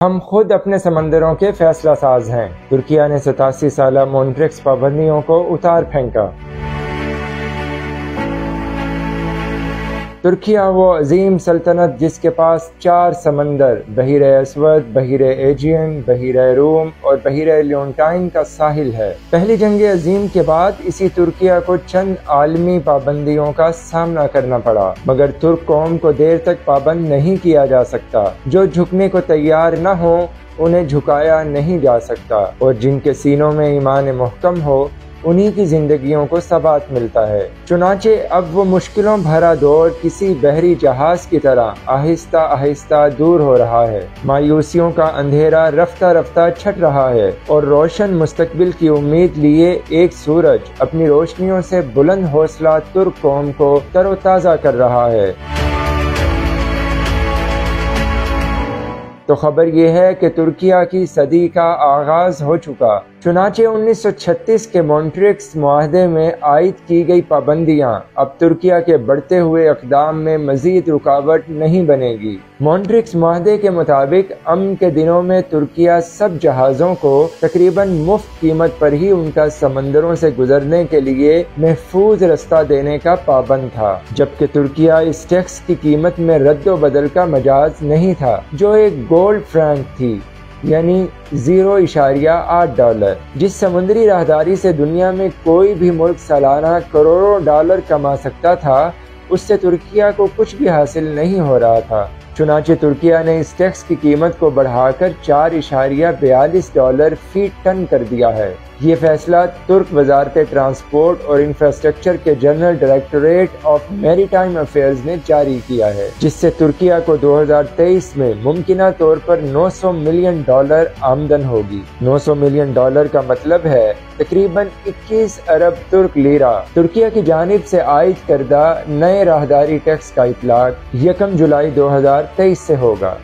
ہم خود اپنے سمندروں کے فیصلہ ساز ہیں۔ ترکیہ نے 87 سالہ مونٹریکس پابندیوں کو اتار پھینکا۔ ترکیہ وہ عظیم سلطنت جس کے پاس 4 سمندر، بحیرہ اسود، بحیرہ ایجین، بحیرہ روم اور بحیرہ لیونٹائن کا ساحل ہے۔ پہلی جنگ عظیم کے بعد اسی ترکیہ کو چند عالمی پابندیوں کا سامنا کرنا پڑا، مگر ترک قوم کو دیر تک پابند نہیں کیا جا سکتا۔ جو جھکنے کو تیار نہ ہو انہیں جھکایا نہیں جا سکتا، اور جن کے سینوں میں ایمان محکم ہو انہی کی زندگیوں کو ثبات ملتا ہے۔ چنانچہ اب وہ مشکلوں بھرا دور کسی بحری جہاز کی طرح آہستہ آہستہ دور ہو رہا ہے۔ مایوسیوں کا اندھیرا رفتہ رفتہ چھٹ رہا ہے، اور روشن مستقبل کی امید لیے ایک سورج اپنی روشنیوں سے بلند حوصلہ ترک قوم کو تر و تازہ کر رہا ہے۔ تو خبر یہ ہے کہ ترکیہ کی صدی کا آغاز ہو چکا۔ چنانچہ 1936 کے مونٹریکس معاہدے میں عائد کی گئی پابندیاں اب ترکیہ کے بڑھتے ہوئے اقدام میں مزید رکاوٹ نہیں بنے گی۔ مونٹریکس معاہدے کے مطابق امن کے دنوں میں ترکیہ سب جہازوں کو تقریباً مفت قیمت پر ہی ان کا سمندروں سے گزرنے کے لیے محفوظ رستہ دینے کا پابند تھا، جبکہ ترکیہ اس ٹیکس کی قیمت میں رد و بدل کا مجاز نہیں تھا، جو ایک گولڈ فرینک تھی، یعنی $0.8۔ جس سمندری راہداری سے دنیا میں کوئی بھی ملک سالانہ کروڑوں ڈالر کما سکتا تھا، اس سے ترکیہ کو کچھ بھی حاصل نہیں ہو رہا تھا۔ چنانچہ ترکیہ نے اس ٹیکس کی قیمت کو بڑھا کر $4.42 فی ٹن کر دیا ہے۔ یہ فیصلہ ترک وزارت ٹرانسپورٹ اور انفراسٹرکچر کے جنرل ڈائریکٹوریٹ آف میری ٹائم افیئرز نے جاری کیا ہے، جس سے ترکیہ کو 2023 میں ممکنہ طور پر $900 ملین آمدن ہوگی۔ $900 ملین کا مطلب ہے تقریباً 21 ارب ترک لیرہ۔ ترکیہ کی جانب سے عائد کردہ نئے راہداری ٹیکس کا اطلاق 1 جولائی 2023 سے ہوگا۔